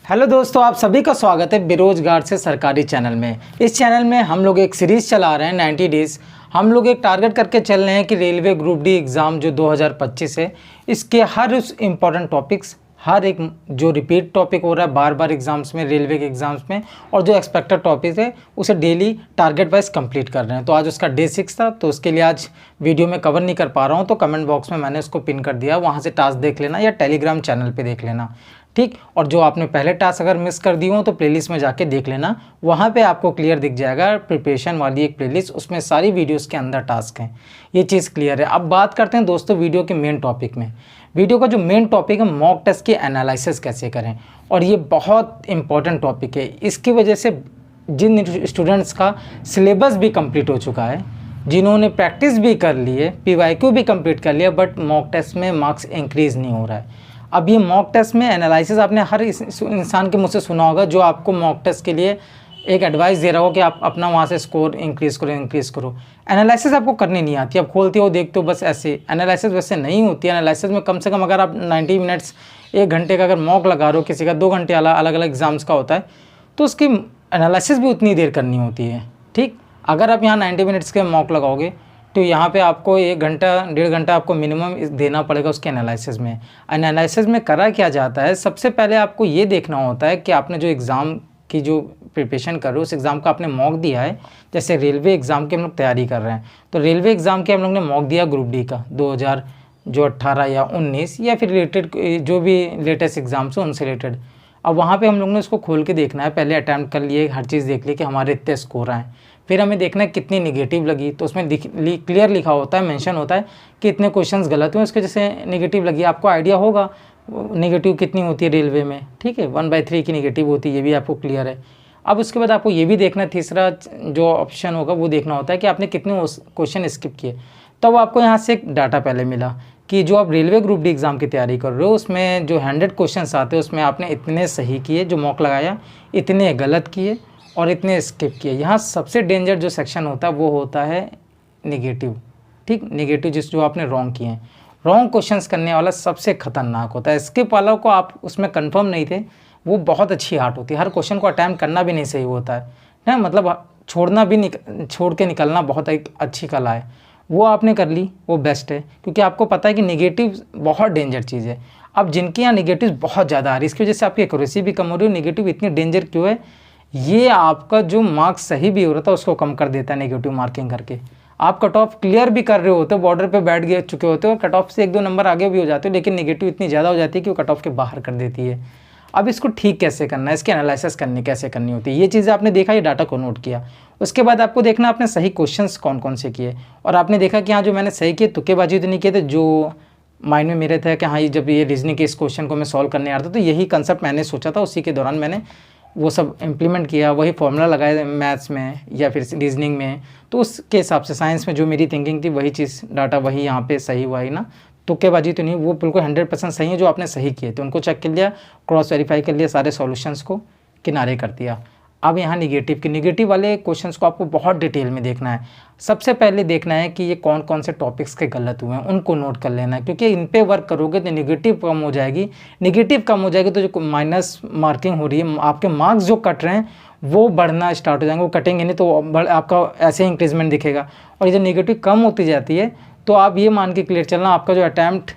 Hello दोस्तों, आप सभी का स्वागत है बेरोजगार से सरकारी चैनल में। इस चैनल में हम लोग एक सीरीज़ चला रहे हैं 90 डेज़। हम लोग एक टारगेट करके चल रहे हैं कि रेलवे ग्रुप डी एग्ज़ाम जो 2025 है, इसके हर उस इम्पॉर्टेंट टॉपिक्स, हर एक जो रिपीट टॉपिक हो रहा है बार बार एग्ज़ाम्स में, रेलवे के एग्ज़ाम्स में, और जो एक्सपेक्टेड टॉपिक है उसे डेली टारगेट वाइज कंप्लीट कर रहे हैं। तो आज उसका डे 6 था, तो उसके लिए आज वीडियो में कवर नहीं कर पा रहा हूँ, तो कमेंट बॉक्स में मैंने उसको पिन कर दिया, वहाँ से टास्क देख लेना या टेलीग्राम चैनल पे देख लेना, ठीक। और जो आपने पहले टास्क अगर मिस कर दी हो तो प्लेलिस्ट में जाके देख लेना, वहाँ पे आपको क्लियर दिख जाएगा प्रिपरेशन वाली एक प्लेलिस्ट, उसमें सारी वीडियोस के अंदर टास्क हैं। ये चीज़ क्लियर है। अब बात करते हैं दोस्तों वीडियो के मेन टॉपिक में। वीडियो का जो मेन टॉपिक है मॉक टेस्ट की एनालिसिस कैसे करें, और ये बहुत इंपॉर्टेंट टॉपिक है। इसकी वजह से जिन स्टूडेंट्स का सिलेबस भी कंप्लीट हो चुका है, जिन्होंने प्रैक्टिस भी कर ली है, PYQ भी कंप्लीट कर लिया, बट मॉक टेस्ट में मार्क्स इंक्रीज़ नहीं हो रहा है। अब ये मॉक टेस्ट में एनालिसिस आपने हर इंसान के मुझ से सुना होगा जो आपको मॉक टेस्ट के लिए एक एडवाइस दे रहा हो कि आप अपना वहाँ से स्कोर इंक्रीज़ करो। एनालिसिस आपको करनी नहीं आती, आप खोलते हो देखते हो बस ऐसे। एनालिसिस वैसे नहीं होती है। एनालिसिस में कम से कम अगर आप 90 मिनट्स, 1 घंटे का अगर मॉक लगा रहे हो, किसी का 2 घंटे अलग अलग एग्जाम्स का होता है, तो उसकी एनालिसिस भी उतनी देर करनी होती है, ठीक। अगर आप यहाँ 90 मिनट्स के मॉक लगाओगे तो यहाँ पे आपको 1 घंटा 1.5 घंटा आपको मिनिमम देना पड़ेगा उसके एनालिसिस में। एनालिसिस में करा क्या जाता है, सबसे पहले आपको ये देखना होता है कि आपने जो एग्ज़ाम की जो प्रिपरेशन कर रहे हो, उस एग्ज़ाम का आपने मॉक दिया है। जैसे रेलवे एग्ज़ाम की हम लोग तैयारी कर रहे हैं, तो रेलवे एग्ज़ाम के हम लोग ने मॉक दिया ग्रुप डी का 2018 या 19, या फिर रिलेटेड जो भी लेटेस्ट एग्ज़ाम्स हो उनसे रिलेटेड। अब वहाँ पे हम लोग ने उसको खोल के देखना है, पहले अटैम्प्ट कर लिए, हर चीज़ देख ली कि हमारे इतने स्कोर आए। फिर हमें देखना है कितनी निगेटिव लगी, तो उसमें क्लियर लिखा होता है, मेंशन होता है कि इतने क्वेश्चंस गलत हुए, उसके जैसे निगेटिव लगी। आपको आइडिया होगा निगेटिव कितनी होती है रेलवे में, ठीक है, 1/3 की निगेटिव होती है, ये भी आपको क्लियर है। अब उसके बाद आपको ये भी देखना है, तीसरा जो ऑप्शन होगा वो देखना होता है कि आपने कितने क्वेश्चन स्किप किए। तब आपको यहाँ से एक डाटा पहले मिला कि जो आप रेलवे ग्रुप डी एग्ज़ाम की तैयारी कर रहे हो, उसमें जो 100 क्वेश्चंस आते हैं उसमें आपने इतने सही किए जो मॉक लगाया, इतने गलत किए और इतने स्किप किए। यहाँ सबसे डेंजर जो सेक्शन होता है वो होता है निगेटिव, ठीक। निगेटिव जो आपने रॉन्ग किए हैं, रॉन्ग क्वेश्चंस करने वाला सबसे खतरनाक होता है। स्किप वालों को आप उसमें कंफर्म नहीं थे, वो बहुत अच्छी आर्ट होती है। हर क्वेश्चन को अटैम्प्ट करना भी नहीं सही होता है ना, मतलब छोड़ के निकलना बहुत एक अच्छी कला है। वो आपने कर ली, वो बेस्ट है, क्योंकि आपको पता है कि निगेटिव बहुत डेंजर चीज़ है। अब जिनके यहाँ निगेटिव बहुत ज़्यादा आ रही है, इसकी वजह से आपकी एक्यूरेसी भी कम हो रही है। निगेटिव इतनी डेंजर क्यों है, ये आपका जो मार्क्स सही भी हो रहा था उसको कम कर देता है नेगेटिव मार्किंग करके। आप कट ऑफ क्लियर भी कर रहे होते हो, बॉर्डर पे बैठ गए चुके होते हो, कट ऑफ से 1-2 नंबर आगे भी हो जाते हो, लेकिन नेगेटिव इतनी ज़्यादा हो जाती है कि वो कट ऑफ के बाहर कर देती है। अब इसको ठीक कैसे करना है, इसकी एनालिसिस कैसे करनी होती है, ये चीज़ें आपने देखा, ये डाटा को नोट किया। उसके बाद आपको देखना आपने सही क्वेश्चंस कौन कौन से किए, और आपने देखा कि हाँ जो मैंने सही किए, तुक्केबाजी तो नहीं किए थे, जो माइंड में मेरे थे कि हाँ ये जब ये रीजनिंग के इस क्वेश्चन को मैं सॉल्व करने आ रहा था तो यही कंसेप्ट मैंने सोचा था, उसी के दौरान मैंने वो सब इम्प्लीमेंट किया, वही फॉर्मूला लगाए मैथ्स में या फिर रीजनिंग में, तो उसके हिसाब से साइंस में जो मेरी थिंकिंग थी वही चीज़ डाटा वही यहाँ पे सही हुआ ही ना, तुक्केबाजी तो नहीं, वो बिल्कुल 100% सही है जो आपने सही किए थे, उनको चेक कर लिया, क्रॉस वेरीफाई कर लिया, सारे सॉल्यूशंस को किनारे कर दिया। अब यहाँ निगेटिव वाले क्वेश्चंस को आपको बहुत डिटेल में देखना है। सबसे पहले देखना है कि ये कौन कौन से टॉपिक्स के गलत हुए हैं, उनको नोट कर लेना है, क्योंकि इन पे वर्क करोगे तो निगेटिव कम हो जाएगी। निगेटिव कम हो जाएगी तो जो माइनस मार्किंग हो रही है, आपके मार्क्स जो कट रहे हैं वो बढ़ना स्टार्ट हो जाएंगे। वो कटेंगे नहीं तो आपका ऐसे ही इंक्रीजमेंट दिखेगा। और जब निगेटिव कम होती जाती है तो आप ये मान के क्लियर चलना, आपका जो अटैम्प्ट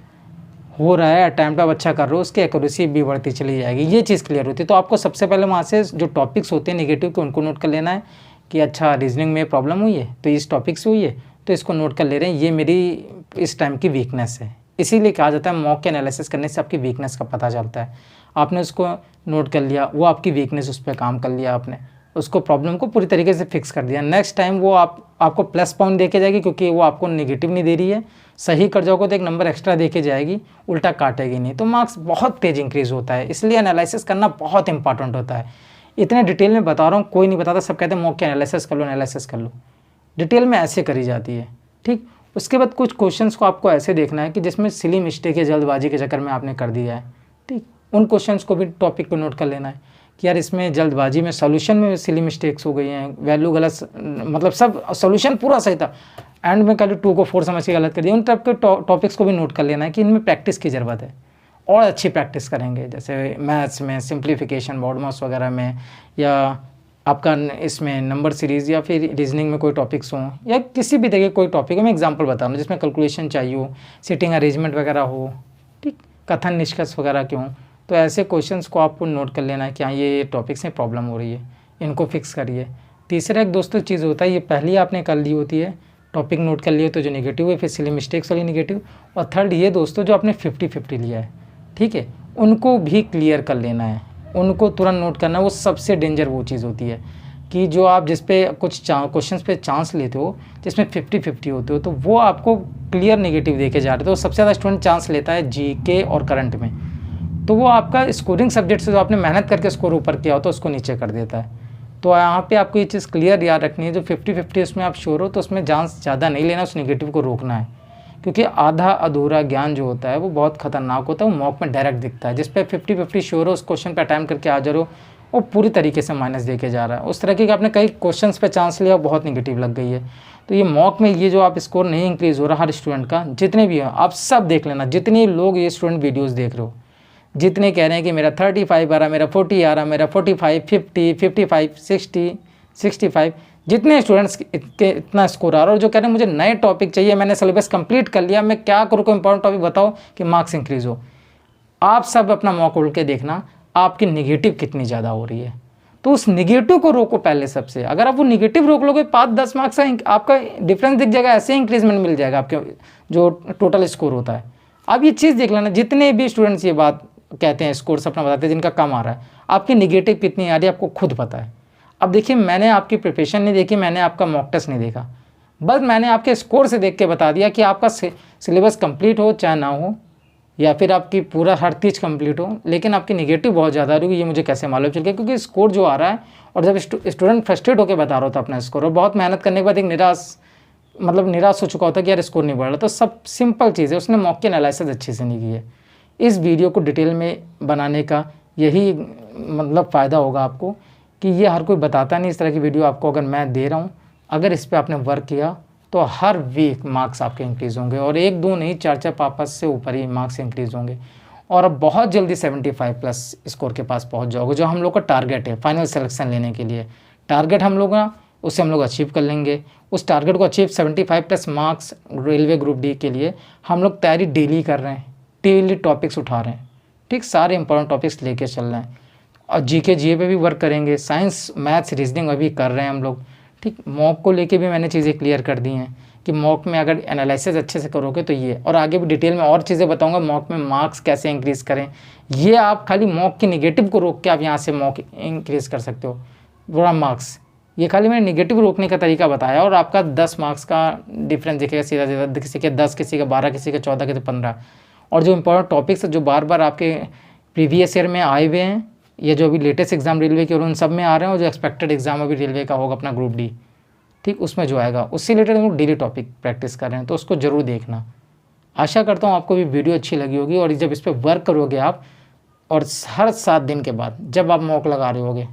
हो रहा है, अटैम्प्ट आप अच्छा कर रहे हो, उसकी एक्यूरेसी भी बढ़ती चली जाएगी, ये चीज़ क्लियर होती है। तो आपको सबसे पहले वहाँ से जो टॉपिक्स होते हैं नेगेटिव के उनको नोट कर लेना है कि अच्छा रीजनिंग में प्रॉब्लम हुई है तो इस टॉपिक से हुई है, तो इसको नोट कर ले रहे हैं, ये मेरी इस टाइम की वीकनेस है। इसीलिए कहा जाता है मॉक के एनालिसिस करने से आपकी वीकनेस का पता चलता है। आपने उसको नोट कर लिया, वो आपकी वीकनेस, उस पर काम कर लिया आपने, उसको प्रॉब्लम को पूरी तरीके से फिक्स कर दिया। नेक्स्ट टाइम वो आपको प्लस पॉइंट दे के जाएगी, क्योंकि वो आपको नेगेटिव नहीं दे रही है। सही कर जाओगे तो 1 नंबर एक्स्ट्रा दे के जाएगी, उल्टा काटेगी नहीं, तो मार्क्स बहुत तेज इंक्रीज़ होता है। इसलिए एनालिसिस करना बहुत इंपॉर्टेंट होता है। इतने डिटेल में बता रहा हूँ, कोई नहीं बताता, सब कहते हैं मॉक के एनालिसिस कर लो। डिटेल में ऐसे करी जाती है, ठीक। उसके बाद कुछ क्वेश्चंस को आपको ऐसे देखना है कि जिसमें सिली मिस्टेक या जल्दबाजी के चक्कर में आपने कर दिया है, ठीक। उन क्वेश्चंस को भी टॉपिक पे नोट कर लेना है कि यार इसमें जल्दबाजी में सोल्यूशन में सिली मिस्टेक्स हो गई हैं, वैल्यू गलत, मतलब सब सोल्यूशन पूरा सही था, एंड में खाली 2 को 4 समझ के गलत कर दिया। उन टाइप के टॉपिक्स को भी नोट कर लेना है कि इनमें प्रैक्टिस की ज़रूरत है। और अच्छी प्रैक्टिस करेंगे, जैसे मैथ्स में सिंप्लीफिकेशन, मॉडमॉस वगैरह में, या आपका इसमें नंबर सीरीज़, या फिर रीजनिंग में कोई टॉपिक्स हों, या किसी भी तरह कोई टॉपिक हो। मैं एग्जांपल बता रहा हूँ जिसमें कैलकुलेशन चाहिए हो, सिटिंग अरेंजमेंट वगैरह हो, ठीक, कथन निष्कर्ष वगैरह क्यों, तो ऐसे क्वेश्चंस को आपको नोट कर लेना है कि हाँ ये टॉपिक्स में प्रॉब्लम हो रही है, इनको फिक्स करिए। तीसरा एक दोस्तों चीज़ होता है, ये पहले आपने कर ली होती है, टॉपिक नोट कर लिए तो जो नेगेटिव है, फिर सिली मिस्टेक्स वाली नेगेटिव, और थर्ड ये दोस्तों जो आपने 50-50 लिया है, ठीक है, उनको भी क्लियर कर लेना है, उनको तुरंत नोट करना है। वो सबसे डेंजर वो चीज़ होती है कि जो आप जिस पे कुछ क्वेश्चंस पे चांस लेते हो जिसमें 50-50 होते हो, तो वो आपको क्लियर नेगेटिव दे के जा रहे, तो सबसे ज़्यादा स्टूडेंट चांस लेता है जीके और करंट में, तो वो आपका स्कोरिंग सब्जेक्ट से जो आपने मेहनत करके स्कोर ऊपर किया हो तो उसको नीचे कर देता है। तो यहाँ पे आपको ये चीज़ क्लियर याद रखनी है, जो 50-50 उसमें आप श्योर हो तो उसमें चांस ज़्यादा नहीं लेना, उस नेगेटिव को रोकना है, क्योंकि आधा अधूरा ज्ञान जो होता है वो बहुत खतरनाक होता है, वो मॉक में डायरेक्ट दिखता है। जिस पे 50-50 श्योर हो, उस क्वेश्चन पे अटैम्प्ट करके आ जा रहे हो, वो पूरी तरीके से माइनस दे के जा रहा है। उस तरह के आपने कई क्वेश्चंस पे चांस लिया, बहुत नेगेटिव लग गई है। तो ये मॉक में ये जो आप स्कोर नहीं इंक्रीज़ हो रहा हर स्टूडेंट का, जितने भी हैं आप सब देख लेना, जितने लोग ये स्टूडेंट वीडियोज़ देख रहे हो, जितने कह रहे हैं कि मेरा 35 आ रहा, मेरा 40 आ रहा, मेरा 45, 50, 55, 60, 65, जितने स्टूडेंट्स के इतना स्कोर आ रहा है, और जो कह रहे हैं मुझे नए टॉपिक चाहिए, मैंने सिलेबस कंप्लीट कर लिया, मैं क्या करूँ, कोई इंपॉर्टेंट टॉपिक बताओ कि मार्क्स इंक्रीज़ हो। आप सब अपना मॉक उड़ के देखना आपकी निगेटिव कितनी ज़्यादा हो रही है, तो उस निगेटिव को रोको पहले सबसे। अगर आप वो निगेटिव रोक लोगे, 5-10 मार्क्स का आपका डिफरेंस दिख जाएगा, ऐसे इंक्रीजमेंट मिल जाएगा आपके जो टोटल स्कोर होता है। अब ये चीज़ देख लेना, जितने भी स्टूडेंट्स ये बात कहते हैं, स्कोर्स अपना बताते हैं जिनका कम आ रहा है, आपकी निगेटिव कितनी आ रही है आपको खुद पता है। अब देखिए, मैंने आपकी प्रिपरेशन नहीं देखी, मैंने आपका मॉक टेस्ट नहीं देखा, बस मैंने आपके स्कोर से देख के बता दिया कि आपका सिलेबस कंप्लीट हो चाहे ना हो, या फिर आपकी पूरा हर चीज़ कंप्लीट हो, लेकिन आपकी निगेटिव बहुत ज़्यादा आ रही है, ये मुझे कैसे मालूम चल गया, क्योंकि स्कोर जो आ रहा है, और जब स्टूडेंट फ्रस्ट्रेट होकर बता रहा होता अपना स्कोर, और बहुत मेहनत करने के बाद एक निराश हो चुका होता है कि यार स्कोर नहीं बढ़ रहा, तो सब सिंपल चीज़ है, उसने मॉक की एनालिसिस अच्छे से नहीं की है। इस वीडियो को डिटेल में बनाने का यही फ़ायदा होगा आपको, कि ये हर कोई बताता नहीं इस तरह की वीडियो आपको। अगर मैं दे रहा हूँ, अगर इस पर आपने वर्क किया तो हर वीक मार्क्स आपके इंक्रीज़ होंगे, और 1-2 नहीं 4-4 पापस से ऊपर ही मार्क्स इंक्रीज़ होंगे, और अब बहुत जल्दी 75+ स्कोर के पास पहुँच जाओगे, जो हम लोग का टारगेट है फाइनल सिलेक्शन लेने के लिए। टारगेट हम लोग का उससे हम लोग अचीव कर लेंगे। उस टारगेट को achieve 75+ marks railway group D के लिए हम लोग तैयारी डेली कर रहे हैं, डेली टॉपिक्स उठा रहे हैं, ठीक, सारे इंपॉर्टेंट टॉपिक्स लेके चल रहे हैं, और जीके जीए पे भी वर्क करेंगे, साइंस मैथ्स रीजनिंग अभी कर रहे हैं हम लोग, ठीक। मॉक को लेके भी मैंने चीज़ें क्लियर कर दी हैं कि मॉक में अगर एनालिसिस अच्छे से करोगे तो ये, और आगे भी डिटेल में और चीज़ें बताऊंगा मॉक में मार्क्स कैसे इंक्रीज़ करें। ये आप खाली मॉक की निगेटिव को रोक के आप यहाँ से मॉक इंक्रीज़ कर सकते हो, पूरा मार्क्स। ये खाली मैंने निगेटिव रोकने का तरीका बताया, और आपका 10 मार्क्स का डिफरेंस दिखेगा सीधा सीधा, किसी के 10, किसी का 12, किसी का 14, किसी 15। और जो इंपॉर्टेंट टॉपिक्स जो बार बार आपके प्रीवियस ईयर में आए हुए हैं, ये जो अभी लेटेस्ट एग्जाम रेलवे के और उन सब में आ रहे हैं, और जो एक्सपेक्टेड एग्जाम अभी रेलवे का होगा अपना ग्रुप डी, ठीक, उसमें जो आएगा उससे रिलेटेड हम लोग डेली टॉपिक प्रैक्टिस कर रहे हैं, तो उसको ज़रूर देखना। आशा करता हूँ आपको भी वीडियो अच्छी लगी होगी, और जब इस पर वर्क करोगे आप, और हर 7 दिन के बाद जब आप मॉक लगा रहे होगे,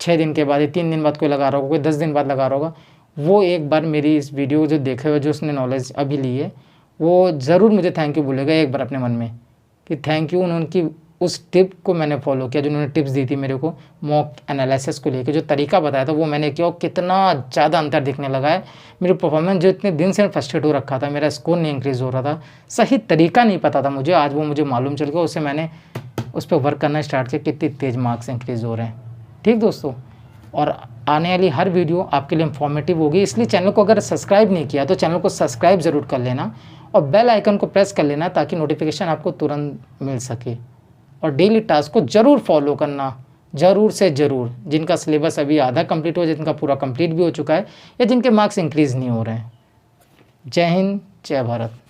6 दिन के बाद या 3 दिन बाद कोई लगा रहा होगा, कोई 10 दिन बाद लगा रहा होगा, वो एक बार मेरी इस वीडियो जो देखे हुए, जो उसने नॉलेज अभी ली है, वो ज़रूर मुझे थैंक यू बोलेगा एक बार अपने मन में, कि थैंक यू उनकी उस टिप को मैंने फॉलो किया, जो उन्होंने टिप्स दी थी मेरे को मॉक एनालिसिस को लेकर, जो तरीका बताया था वो मैंने किया, और कितना ज़्यादा अंतर दिखने लगा है। मेरी परफॉर्मेंस जो इतने दिन से फ्रस्ट्रेट हो रखा था, मेरा स्कोर नहीं इंक्रीज़ हो रहा था, सही तरीका नहीं पता था मुझे, आज वो मुझे मालूम चल गया, उससे मैंने उस पर वर्क करना स्टार्ट किया, कितनी तेज़ मार्क्स इंक्रीज़ हो रहे हैं, ठीक दोस्तों। और आने वाली हर वीडियो आपके लिए इंफॉर्मेटिव होगी, इसलिए चैनल को अगर सब्सक्राइब नहीं किया तो चैनल को सब्सक्राइब ज़रूर कर लेना, और बेल आइकन को प्रेस कर लेना, ताकि नोटिफिकेशन आपको तुरंत मिल सके। और डेली टास्क को ज़रूर फॉलो करना, ज़रूर से ज़रूर, जिनका सिलेबस अभी आधा कंप्लीट हो, जिनका पूरा कंप्लीट भी हो चुका है, या जिनके मार्क्स इंक्रीज़ नहीं हो रहे हैं। जय हिंद, जय भारत।